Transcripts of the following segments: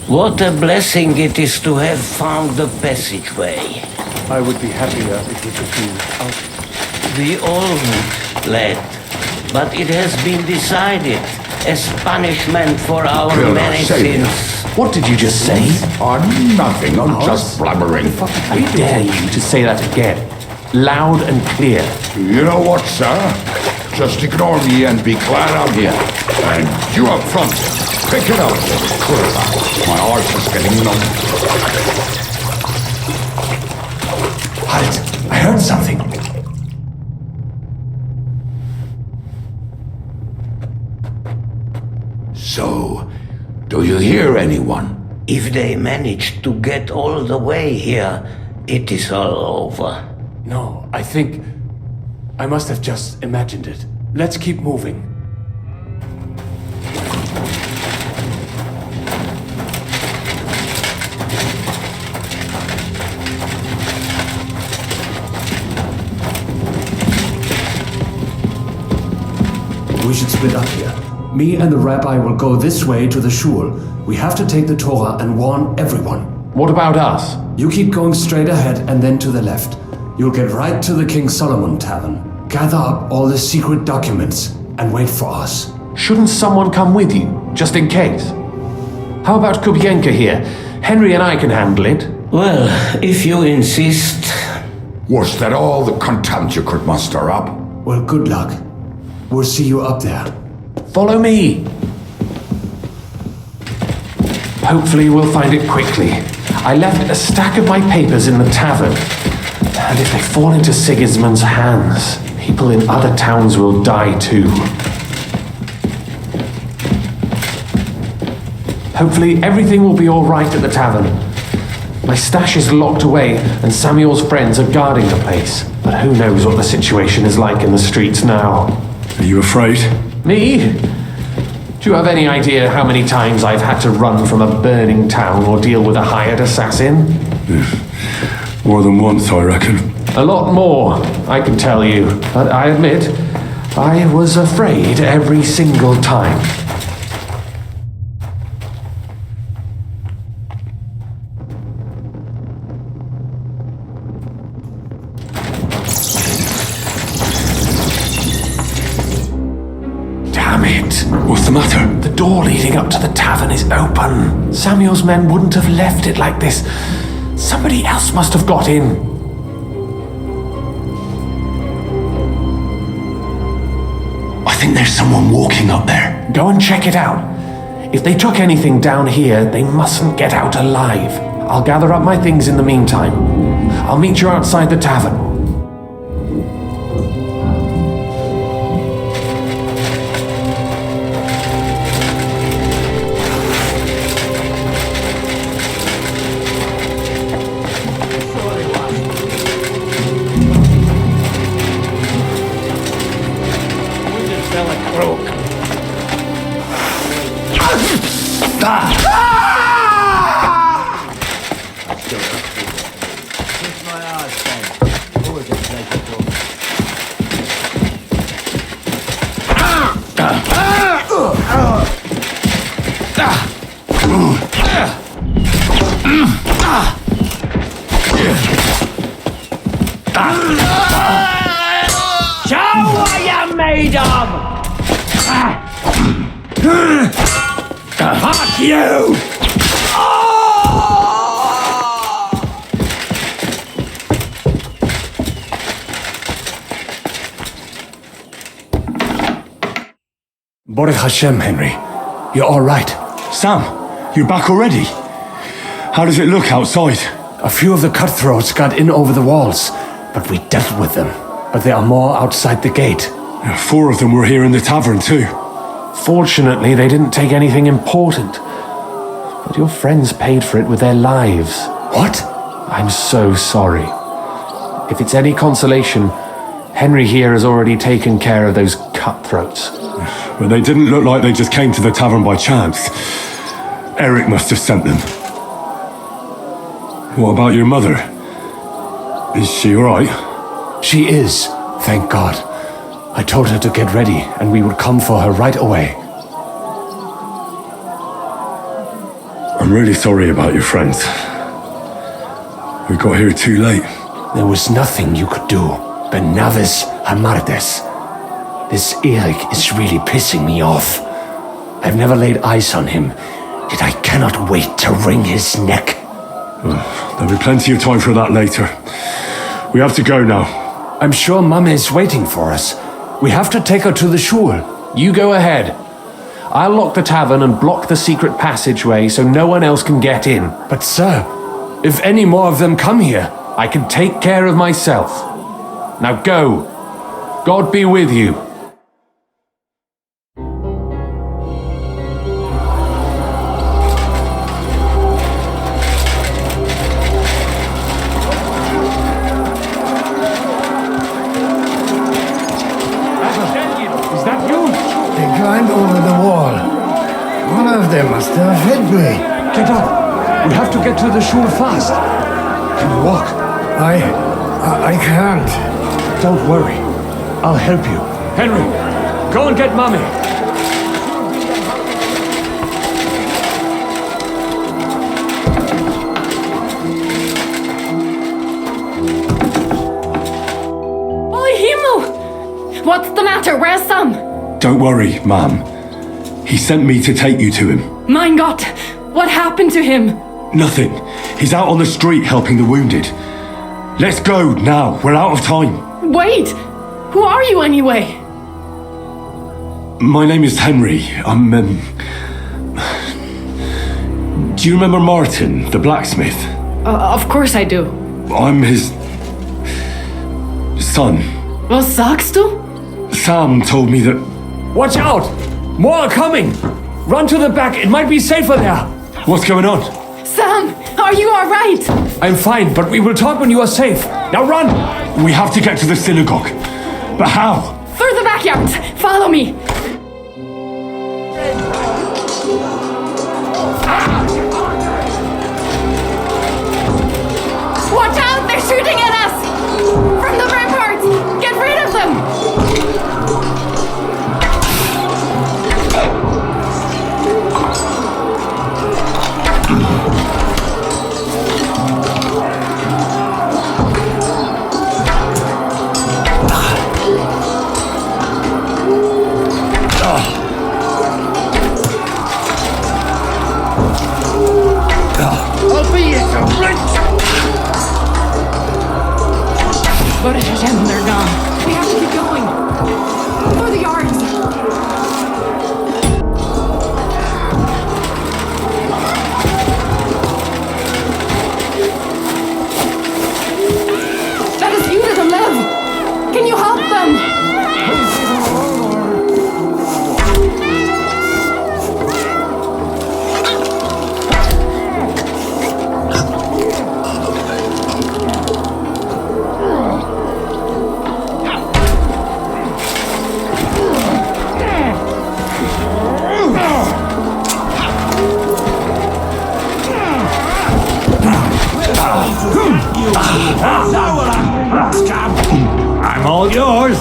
What a blessing it is to have found the passageway. I would be happier if we could be out. We all would, lad. But it has been decided as punishment for our many sins. What did you just say? Nothing, I'm just blabbering. I dare you to say that again. Loud and clear. You know what, sir? Just ignore me and be glad I'm here. And you up front, pick it up, little clever. My arse is getting numb. Halt! I heard something. So, do you hear anyone? If they manage to get all the way here, it is all over. No, I think I must have just imagined it. Let's keep moving. We should split up here. Me and the rabbi will go this way to the shul. We have to take the Torah and warn everyone. What about us? You keep going straight ahead and then to the left. You'll get right to the King Solomon Tavern. Gather up all the secret documents and wait for us. Shouldn't someone come with you, just in case? How about Kubienka here? Henry and I can handle it. Well, if you insist. Was that all the content you could muster up? Well, good luck. We'll see you up there. Follow me. Hopefully we'll find it quickly. I left a stack of my papers in the tavern. And if they fall into Sigismund's hands, people in other towns will die too. Hopefully everything will be all right at the tavern. My stash is locked away and Samuel's friends are guarding the place. But who knows what the situation is like in the streets now. Are you afraid? Me? Do you have any idea how many times I've had to run from a burning town or deal with a hired assassin? More than once, I reckon. A lot more, I can tell you. But I admit, I was afraid every single time. What's the matter? The door leading up to the tavern is open. Samuel's men wouldn't have left it like this. Somebody else must have got in. I think there's someone walking up there. Go and check it out. If they took anything down here, they mustn't get out alive. I'll gather up my things in the meantime. I'll meet you outside the tavern. Show what you're made of! Fuck you! Baruch Hashem, Henry. You're all right. Sam, you're back already? How does it look outside? A few of the cutthroats got in over the walls, but we dealt with them. But there are more outside the gate. 4 of them were here in the tavern too. Fortunately, they didn't take anything important. But your friends paid for it with their lives. What? I'm so sorry. If it's any consolation, Henry here has already taken care of those cutthroats. But they didn't look like they just came to the tavern by chance. Eric must have sent them. What about your mother? Is she alright? She is, thank God. I told her to get ready, and we would come for her right away. I'm really sorry about your friends. We got here too late. There was nothing you could do. Benavis Amardes. This Eric is really pissing me off. I've never laid eyes on him, yet I cannot wait to wring his neck. There'll be plenty of time for that later. We have to go now. I'm sure Mama is waiting for us. We have to take her to the shul. You go ahead. I'll lock the tavern and block the secret passageway so no one else can get in. But sir, if any more of them come here, I can take care of myself. Now go. God be with you. Is that you? They climbed over the wall. One of them must have hit me. get up. We have to get to the shul fast. Can you walk? I can't. Don't worry. I'll help you. Henry, go and get Mommy. What's the matter? Where's Sam? Don't worry, ma'am. He sent me to take you to him. Mein Gott, what happened to him? Nothing. He's out on the street helping the wounded. Let's go now. We're out of time. Wait! Who are you anyway? My name is Henry. Do you remember Martin, the blacksmith? Of course I do. I'm his son. Was sagst du? Sam told me that... Watch out! More are coming! Run to the back, it might be safer there! What's going on? Sam, are you alright? I'm fine, but we will talk when you are safe. Now run! We have to get to the synagogue. But how? Through the backyard! Follow me! Watch out! They're shooting at us! From the ramparts! Get rid of them! They're gone. We have to keep going. For the yards. That is you to the left. Can you help them? I'm all yours.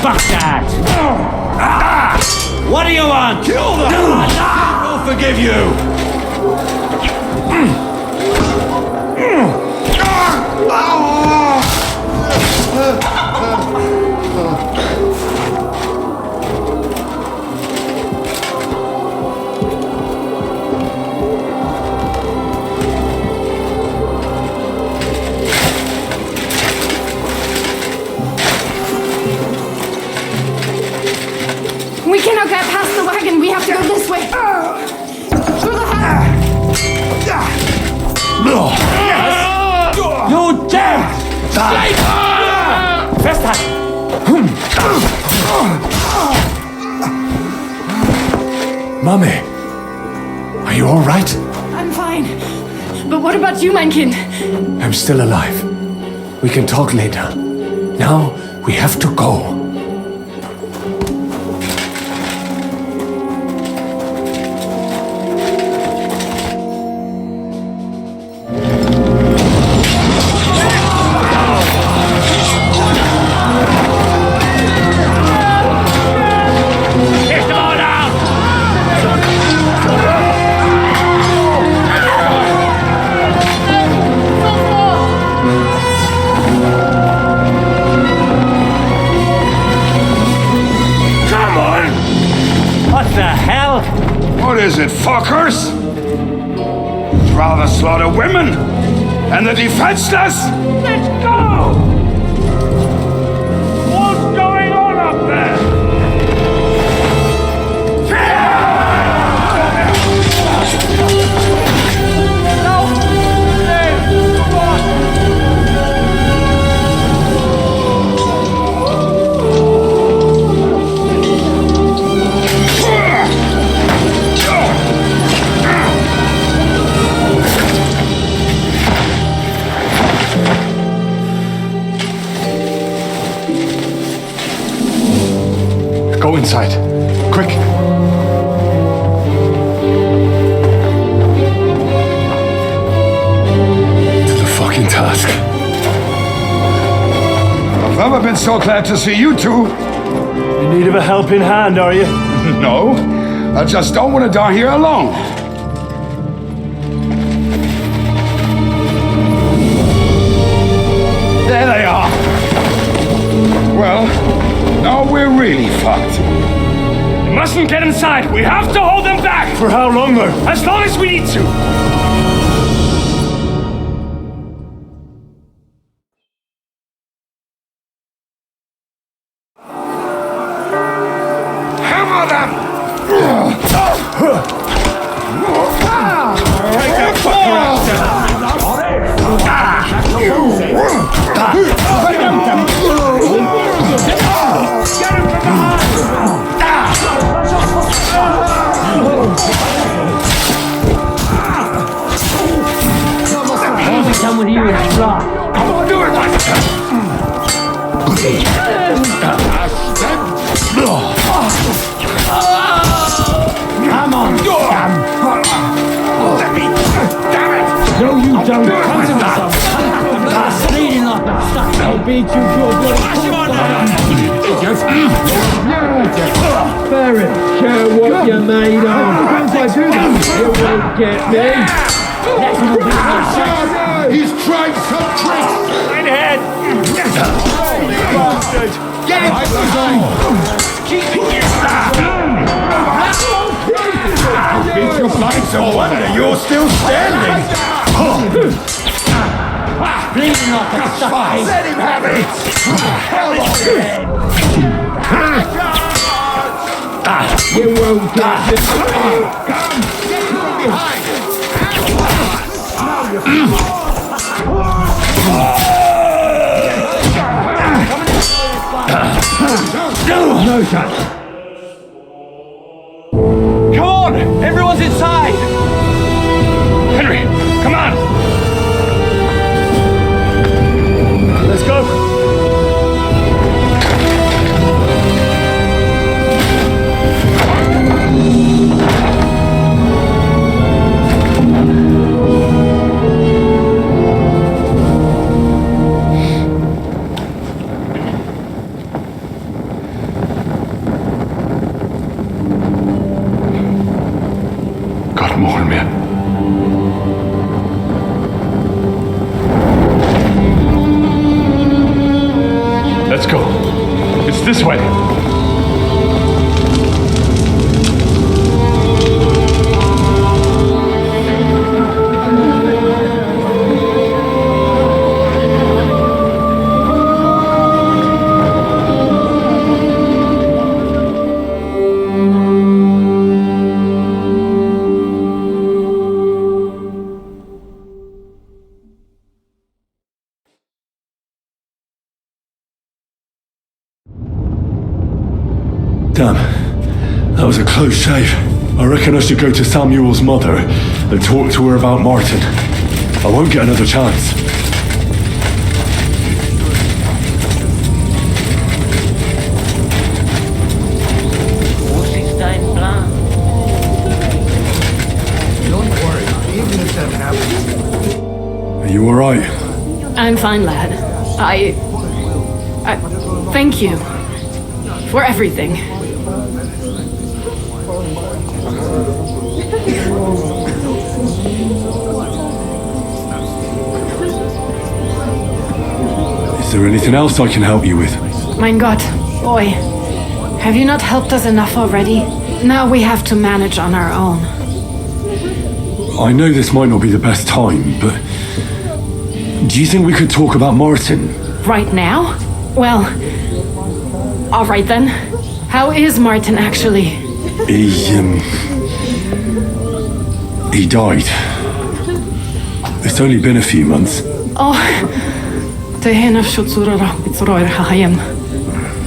Fuck that. What do you want? Kill them. I'll forgive you. We cannot get past the wagon. We have to go this way. Through the house. You dead! Mommy, are you all right? I'm fine. But what about you, mein Kind? I'm still alive. We can talk later. Now, we have to go. is it, fuckers? Rather slaughter women and the defenseless? Let's go! What's going on up there? Go inside. Quick. To the fucking task. I've never been so glad to see you two. In need of a helping hand, are you? No, I just don't want to die here alone. There they are. Well, now we're really fucked. We mustn't get inside. We have to hold them back. For how long, though? As long as we need to. Hammer them! Take that fucker Come with you and try. Do it like Come on. Let me. Damn it! No, you don't. Come to me. Bleeding like a sucker. I'll beat you to a bloody Barry, care what you're made of. Once I do that, you won't get me. He's tried some tricks! Right ahead. Get it! Keep it here! Beat your flights, no wonder you're still standing! bleeding like a sucker. Let him have it! Hell on You won't get this. No touch. Come on! Everyone's inside! Henry, come on! Let's go! Let's go. It's this way. Damn, that was a close shave. I reckon I should go to Samuel's mother and talk to her about Martin. I won't get another chance. What's his time plan? Don't worry, even if that happens. Are you alright? I'm fine, lad. I thank you for everything. Is there anything else I can help you with? Mein Gott, boy. Have you not helped us enough already? Now we have to manage on our own. I know this might not be the best time, but do you think we could talk about Martin? Right now? Well, all right then. How is Martin actually? He died. It's only been a few months. Oh,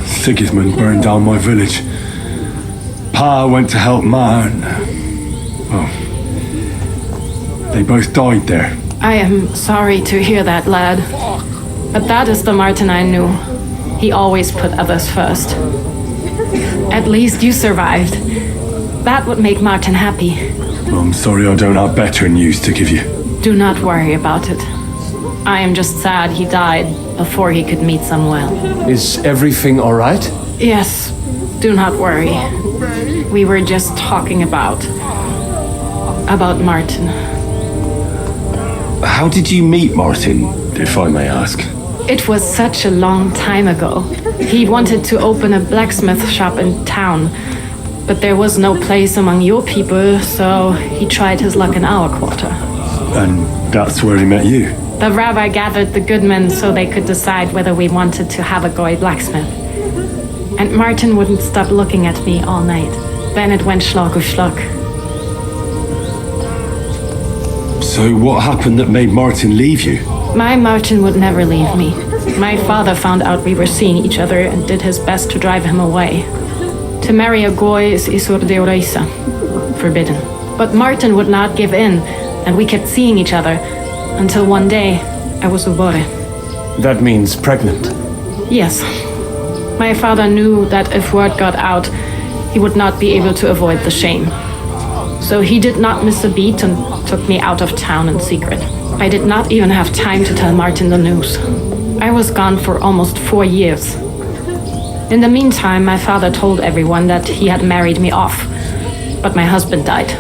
Sigismund burned down my village. Pa went to help Ma and... well, they both died there. I am sorry to hear that, lad. But that is the Martin I knew. He always put others first. At least you survived. That would make Martin happy. I'm sorry I don't have better news to give you. Do not worry about it. I am just sad he died before he could meet someone. Is everything all right? Yes, do not worry. We were just talking about Martin. How did you meet Martin, if I may ask? It was such a long time ago. He wanted to open a blacksmith shop in town, but there was no place among your people, so he tried his luck in our quarter. And that's where he met you? The rabbi gathered the good men so they could decide whether we wanted to have a goy blacksmith. And Martin wouldn't stop looking at me all night. Then it went schlock of schlock. So what happened that made Martin leave you? My Martin would never leave me. My father found out we were seeing each other and did his best to drive him away. To marry a goy is isur deoraisa, forbidden. But Martin would not give in, and we kept seeing each other, until one day I was ubore. That means pregnant. Yes. My father knew that if word got out, he would not be able to avoid the shame. So he did not miss a beat and took me out of town in secret. I did not even have time to tell Martin the news. I was gone for almost 4 years. In the meantime, my father told everyone that he had married me off. But my husband died.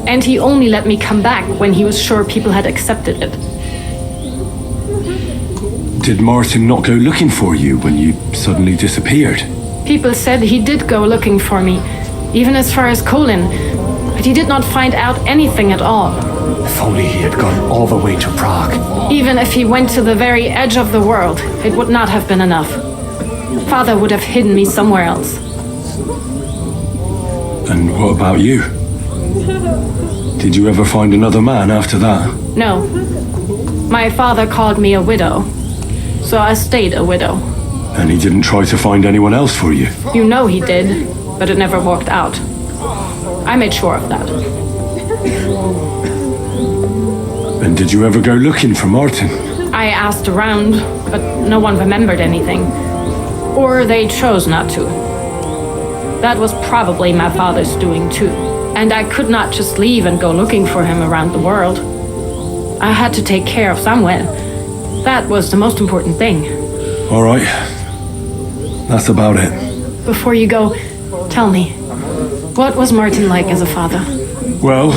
And he only let me come back when he was sure people had accepted it. Did Martin not go looking for you when you suddenly disappeared? People said he did go looking for me, even as far as Colin, but he did not find out anything at all. If only he had gone all the way to Prague. Even if he went to the very edge of the world, it would not have been enough. Father would have hidden me somewhere else. And what about you? Did you ever find another man after that? No. My father called me a widow, so I stayed a widow. And he didn't try to find anyone else for you? You know he did, but it never worked out. I made sure of that. And did you ever go looking for Martin? I asked around, but no one remembered anything. Or they chose not to. That was probably my father's doing too. And I could not just leave and go looking for him around the world. I had to take care of someone. That was the most important thing. All right. That's about it. Before you go, tell me, what was Martin like as a father? Well,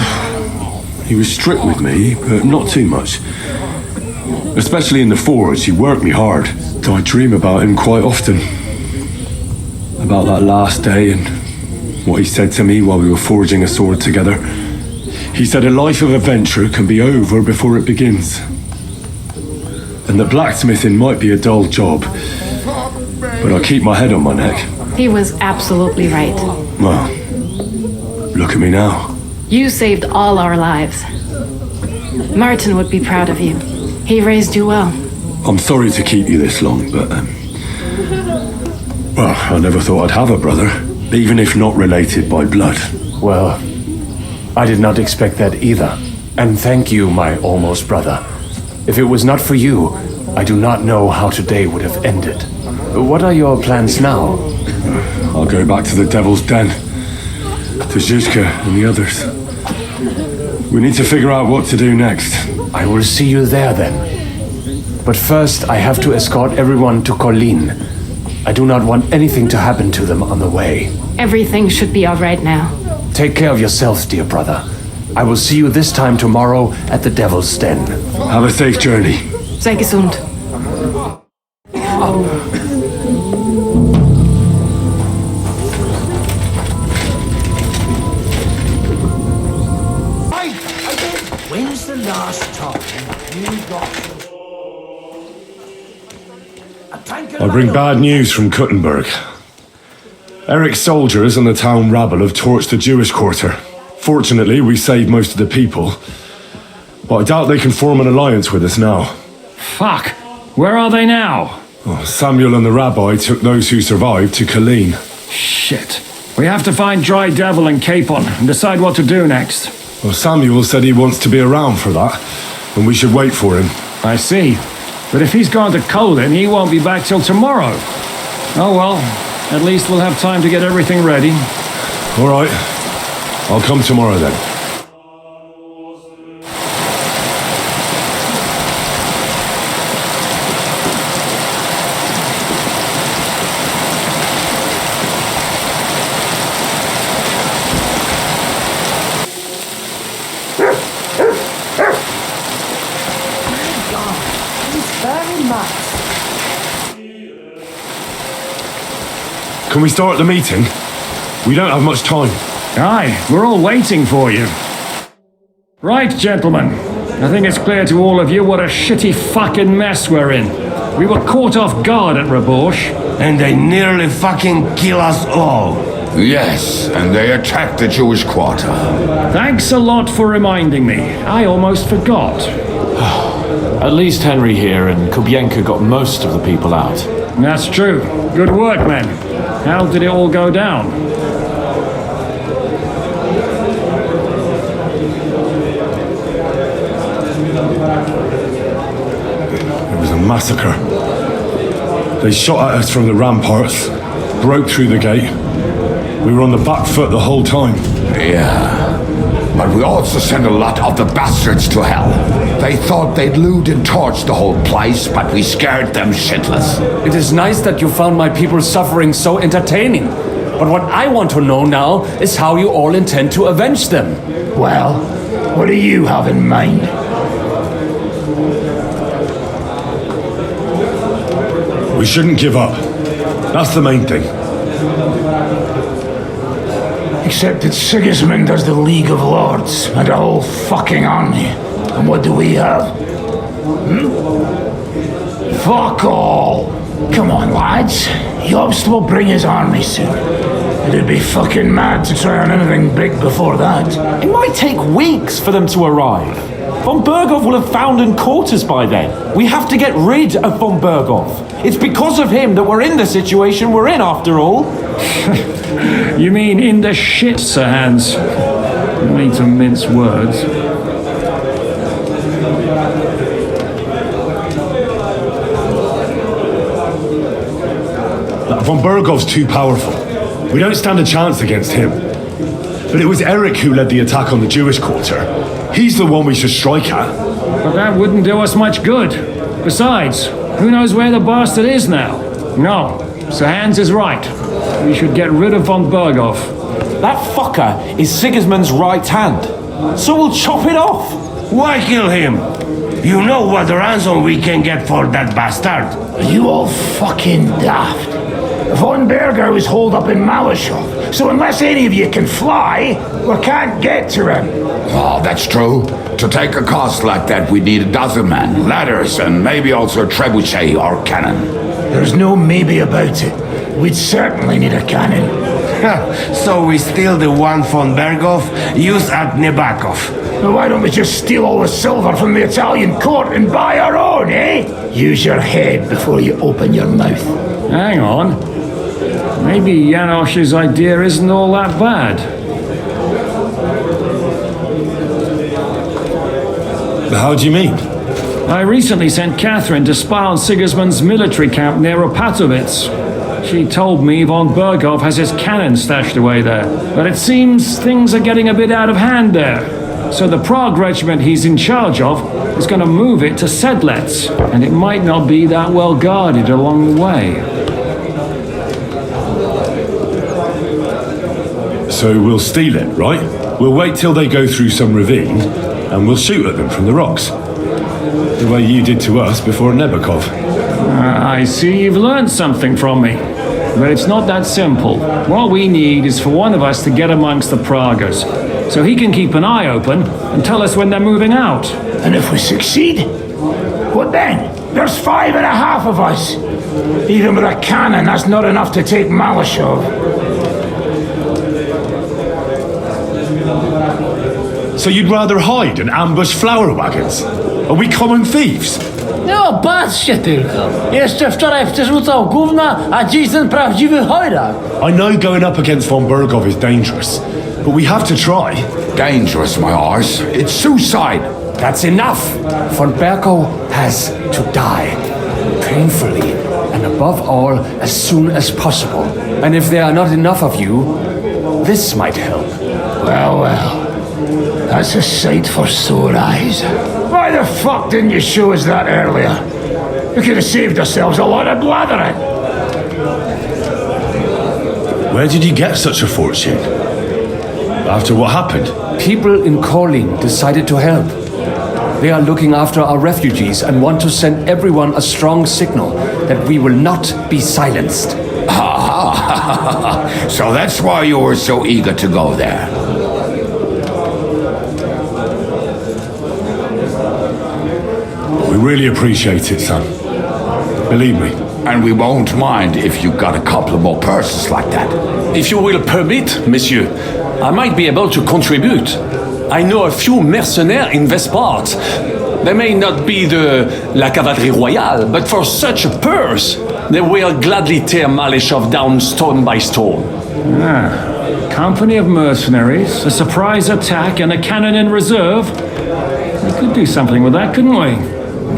he was strict with me, but not too much. Especially in the forge, he worked me hard. I dream about him quite often. About that last day and what he said to me while we were forging a sword together. He said a life of adventure can be over before it begins. And that blacksmithing might be a dull job, but I keep my head on my neck. He was absolutely right. Well, look at me now. You saved all our lives. Martin would be proud of you. He raised you well. I'm sorry to keep you this long, but... well, I never thought I'd have a brother, even if not related by blood. Well, I did not expect that either. And thank you, my almost brother. If it was not for you, I do not know how today would have ended. What are your plans now? I'll go back to the Devil's Den. To Zuzka and the others. We need to figure out what to do next. I will see you there then. But first, I have to escort everyone to Colleen. I do not want anything to happen to them on the way. Everything should be all right now. Take care of yourself, dear brother. I will see you this time tomorrow at the Devil's Den. Have a safe journey. Sei gesund. I bring bad news from Kuttenberg. Eric's soldiers and the town rabble have torched the Jewish quarter. Fortunately, we saved most of the people. But I doubt they can form an alliance with us now. Fuck! Where are they now? Oh, Samuel and the rabbi took those who survived to Colleen. Shit. We have to find Dry Devil and Capon and decide what to do next. Well, Samuel said he wants to be around for that, and we should wait for him. I see. But if he's gone to Colin, he won't be back till tomorrow. Oh well, at least we'll have time to get everything ready. All right. I'll come tomorrow then. Can we start the meeting? We don't have much time. Aye, we're all waiting for you. Right, gentlemen. I think it's clear to all of you what a shitty fucking mess we're in. We were caught off guard at Rabosh. And they nearly fucking kill us all. Yes, and they attacked the Jewish quarter. Thanks a lot for reminding me. I almost forgot. At least Henry here and Kubienka got most of the people out. That's true. Good work, men. How did it all go down? It was a massacre. They shot at us from the ramparts, broke through the gate. We were on the back foot the whole time. Yeah. But we also sent a lot of the bastards to hell. They thought they'd loot and torch the whole place, but we scared them shitless. It is nice that you found my people's suffering so entertaining. But what I want to know now is how you all intend to avenge them. Well, what do you have in mind? We shouldn't give up. That's the main thing. Except that Sigismund has the League of Lords and a whole fucking army. And what do we have? Fuck all! Come on, lads. Jobst will bring his army soon. It'd be fucking mad to try on anything big before that. It might take weeks for them to arrive. Von Berghoff will have found and caught us by then. We have to get rid of Von Berghoff. It's because of him that we're in the situation we're in, after all. You mean in the shit, Sir Hans? No need to mince words. Von Berghoff's too powerful. We don't stand a chance against him. But it was Eric who led the attack on the Jewish quarter. He's the one we should strike at. But that wouldn't do us much good. Besides, who knows where the bastard is now? No, Sir Hans is right. We should get rid of Von Berghoff. That fucker is Sigismund's right hand. So we'll chop it off. Why kill him? You know what ransom we can get for that bastard. Are you all fucking daft? Von Berger is holed up in Malashov, so unless any of you can fly, we can't get to him. Oh, that's true. To take a cost like that, we need 12 men, ladders, and maybe also a trebuchet or cannon. There's no maybe about it. We'd certainly need a cannon. So we steal the one von Berghoff, use at Nebakov. Well, why don't we just steal all the silver from the Italian court and buy our own, eh? Use your head before you open your mouth. Hang on. Maybe Janosch's idea isn't all that bad. How do you mean? I recently sent Catherine to spy on Sigismund's military camp near Opatovitz. She told me Von Berghoff has his cannon stashed away there. But it seems things are getting a bit out of hand there. So the Prague regiment he's in charge of is going to move it to Sedlets. And it might not be that well guarded along the way. So we'll steal it, right? We'll wait till they go through some ravine, and we'll shoot at them from the rocks. The way you did to us before Nebakov. I see you've learned something from me. But it's not that simple. What we need is for one of us to get amongst the Praguers, so he can keep an eye open and tell us when they're moving out. And if we succeed, What then? There's 5.5 of us. Even with a cannon, that's not enough to take Malashov. So you'd rather hide and ambush flower wagons? Are we common thieves? No, patrzcie tylko. Jeszcze wczoraj przerzucał gówna, a dziś ten prawdziwy chojrak. I know going up against von Bergov is dangerous, but we have to try. Dangerous, my arse. It's suicide. That's enough! Von Bergov has to die. Painfully, and above all, as soon as possible. And if there are not enough of you, this might help. Well, well. That's a sight for sore eyes. Why the fuck didn't you show us that earlier? We could have saved ourselves a lot of blathering. Where did you get such a fortune? After what happened? People in Kolin decided to help. They are looking after our refugees and want to send everyone a strong signal that we will not be silenced. So that's why you were so eager to go there. We really appreciate it, son. Believe me. And we won't mind if you got a couple of more purses like that. If you will permit, monsieur, I might be able to contribute. I know a few mercenaires in this part. They may not be la cavalerie royale, but for such a purse, they will gladly tear Malashov down stone by stone. Company of mercenaries, a surprise attack, and a cannon in reserve. We could do something with that, couldn't we?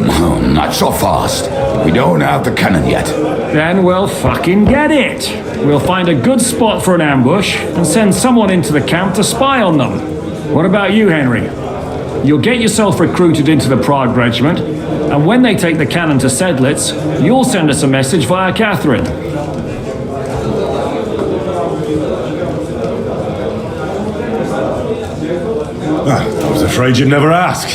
No, not so fast. We don't have the cannon yet. Then we'll fucking get it. We'll find a good spot for an ambush and send someone into the camp to spy on them. What about you, Henry? You'll get yourself recruited into the Prague regiment, and when they take the cannon to Sedlitz, you'll send us a message via Catherine. I was afraid you'd never ask.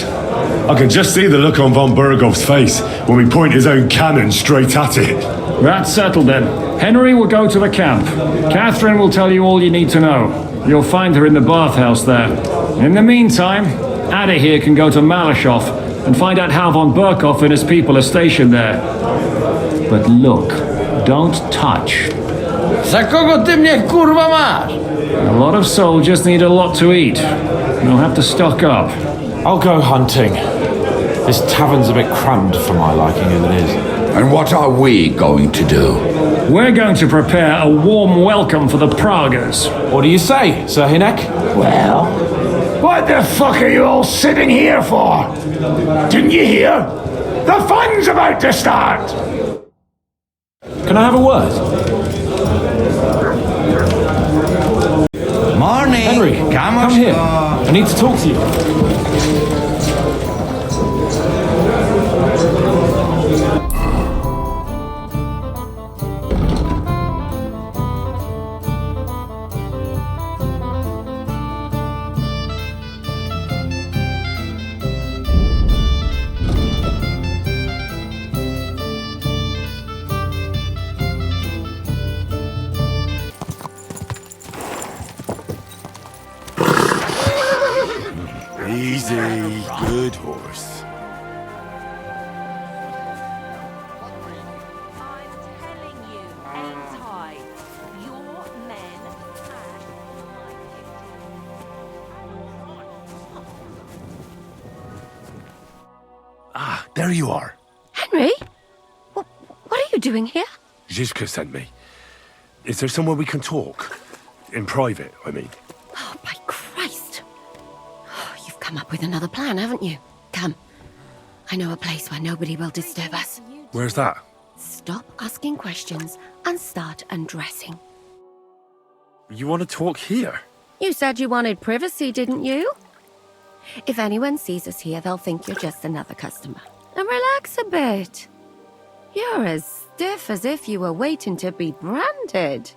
I can just see the look on von Bergov's face when we point his own cannon straight at it. That's settled then. Henry will go to the camp. Catherine will tell you all you need to know. You'll find her in the bathhouse there. In the meantime, Ada here can go to Malashov and find out how von Berkov and his people are stationed there. But look, don't touch. Za kogo ty mnie kurwa masz? A lot of soldiers need a lot to eat. They'll have to stock up. I'll go hunting. This tavern's a bit crammed for my liking as it is. And what are we going to do? We're going to prepare a warm welcome for the Praguers. What do you say, Sir Hinek? Well, what the fuck are you all sitting here for? Didn't you hear? The fun's about to start! Can I have a word? Morning. Henry, come here. I need to talk to you. Easy, good horse. Ah, there you are. Henry? What are you doing here? Zizka sent me. Is there somewhere we can talk? In private, I mean. Oh, by Christ. Oh, you've come up with another plan, haven't you? Come. I know a place where nobody will disturb us. Where's that? Stop asking questions and start undressing. You want to talk here? You said you wanted privacy, didn't you? If anyone sees us here, they'll think you're just another customer. And relax a bit. You're as stiff as if you were waiting to be branded.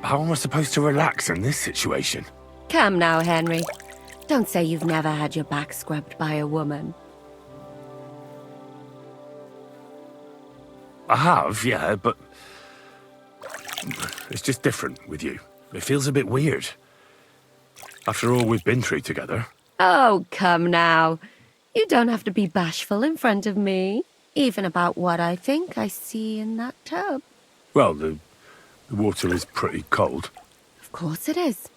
How am I supposed to relax in this situation? Come now, Henry. Don't say you've never had your back scrubbed by a woman. I have, yeah, but it's just different with you. It feels a bit weird. After all we've been through together. Oh, come now. You don't have to be bashful in front of me. Even about what I think I see in that tub. Well, the water is pretty cold. Of course it is.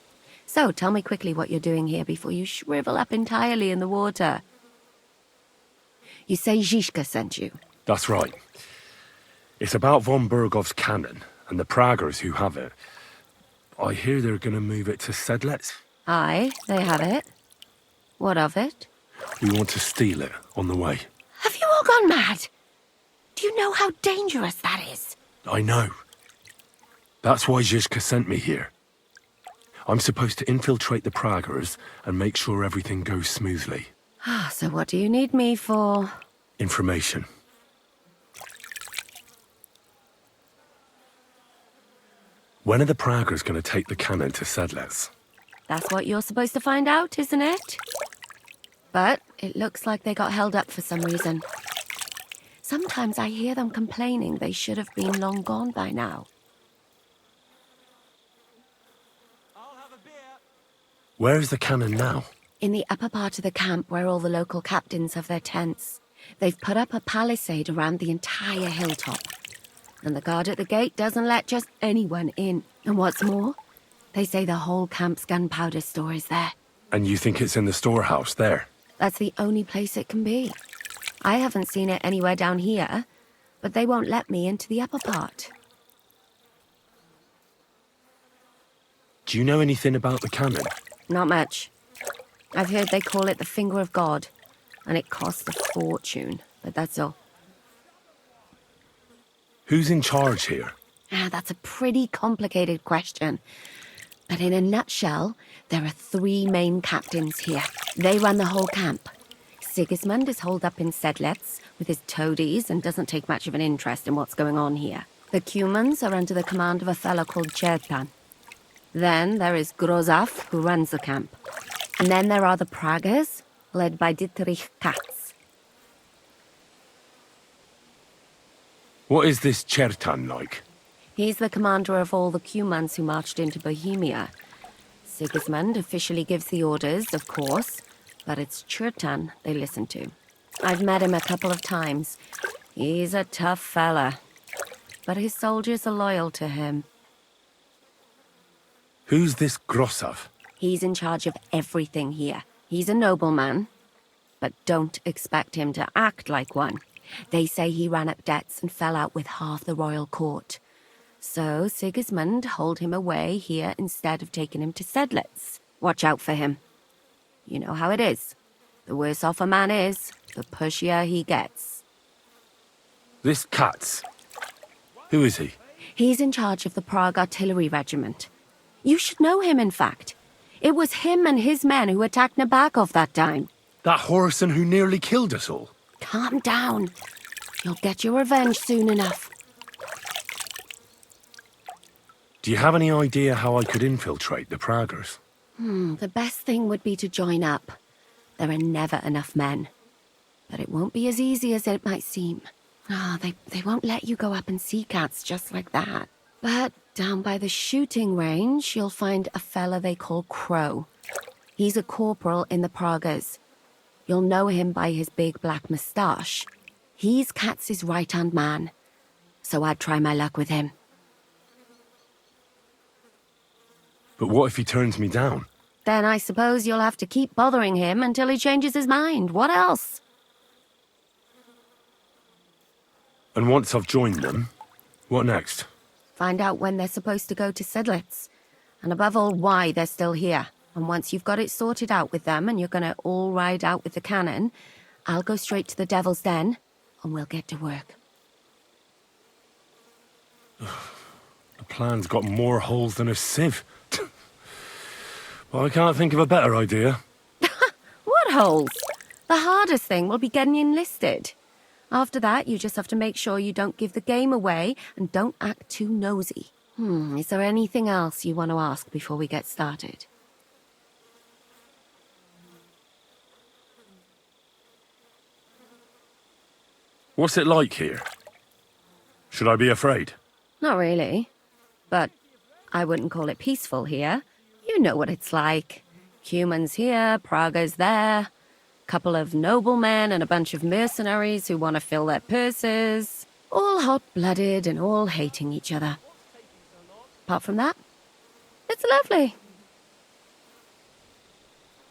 So, tell me quickly what you're doing here before you shrivel up entirely in the water. You say Zizka sent you? That's right. It's about von Bergov's cannon and the Praggers who have it. I hear they're gonna move it to Sedlets. Aye, they have it. What of it? We want to steal it on the way. Have you all gone mad? Do you know how dangerous that is? I know. That's why Zizka sent me here. I'm supposed to infiltrate the Praggers and make sure everything goes smoothly. So what do you need me for? Information. When are the Praggers going to take the cannon to Sedlets? That's what you're supposed to find out, isn't it? But it looks like they got held up for some reason. Sometimes I hear them complaining they should have been long gone by now. Where's the cannon now? In the upper part of the camp where all the local captains have their tents. They've put up a palisade around the entire hilltop. And the guard at the gate doesn't let just anyone in. And what's more, they say the whole camp's gunpowder store is there. And you think it's in the storehouse there? That's the only place it can be. I haven't seen it anywhere down here, but they won't let me into the upper part. Do you know anything about the cannon? Not much. I've heard they call it the Finger of God, and it costs a fortune, but that's all. Who's in charge here? That's a pretty complicated question. But in a nutshell, there are 3 main captains here. They run the whole camp. Sigismund is holed up in Sedlets with his toadies and doesn't take much of an interest in what's going on here. The Cumans are under the command of a fellow called Chertan. Then there is Grozaf, who runs the camp. And then there are the Praggers, led by Dietrich Katz. What is this Chertan like? He's the commander of all the Cumans who marched into Bohemia. Sigismund officially gives the orders, of course, but it's Chertan they listen to. I've met him a couple of times. He's a tough fella, but his soldiers are loyal to him. Who's this Grossav? He's in charge of everything here. He's a nobleman, but don't expect him to act like one. They say he ran up debts and fell out with half the royal court. So Sigismund holed him away here instead of taking him to Sedlets. Watch out for him. You know how it is. The worse off a man is, the pushier he gets. This Katz. Who is he? He's in charge of the Prague Artillery Regiment. You should know him, in fact. It was him and his men who attacked Nabokov that time. That Horson who nearly killed us all. Calm down. You'll get your revenge soon enough. Do you have any idea how I could infiltrate the Praggers? The best thing would be to join up. There are never enough men. But it won't be as easy as it might seem. They won't let you go up and see cats just like that. But down by the shooting range, you'll find a fella they call Crow. He's a corporal in the Praggers. You'll know him by his big black moustache. He's Katz's right-hand man. So I'd try my luck with him. But what if he turns me down? Then I suppose you'll have to keep bothering him until he changes his mind. What else? And once I've joined them, what next? Find out when they're supposed to go to Sedlets. And above all, why they're still here. And once you've got it sorted out with them and you're gonna all ride out with the cannon, I'll go straight to the Devil's Den and we'll get to work. The plan's got more holes than a sieve. Well, I can't think of a better idea. What holes? The hardest thing will be getting enlisted. After that, you just have to make sure you don't give the game away and don't act too nosy. Is there anything else you want to ask before we get started? What's it like here? Should I be afraid? Not really. But I wouldn't call it peaceful here. You know what it's like. Humans here, Praga's there. Couple of noblemen and a bunch of mercenaries who want to fill their purses. All hot-blooded and all hating each other. Apart from that, it's lovely.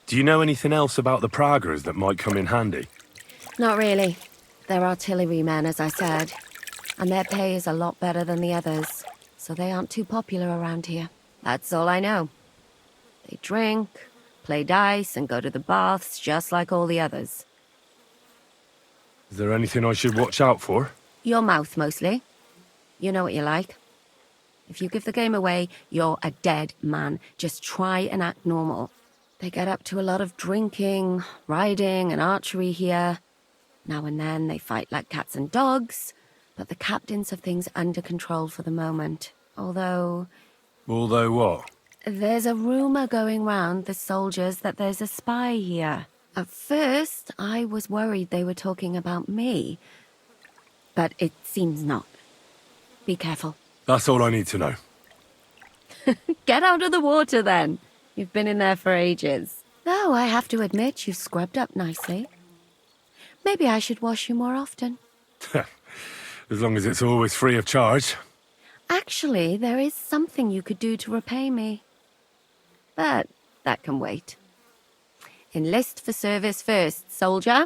Do you know anything else about the Pragas that might come in handy? Not really. They're artillerymen, as I said. And their pay is a lot better than the others, so they aren't too popular around here. That's all I know. They drink, play dice, and go to the baths just like all the others. Is there anything I should watch out for? Your mouth, mostly. You know what you like. If you give the game away, you're a dead man. Just try and act normal. They get up to a lot of drinking, riding, and archery here. Now and then they fight like cats and dogs, but the captains have things under control for the moment. Although what? there's a rumor going round the soldiers that there's a spy here. At first, I was worried they were talking about me, but it seems not. Be careful. That's all I need to know. Get out of the water, then. You've been in there for ages. Though I have to admit you've scrubbed up nicely. Maybe I should wash you more often. As long as it's always free of charge. Actually, there is something you could do to repay me. But that can wait. Enlist for service first, soldier.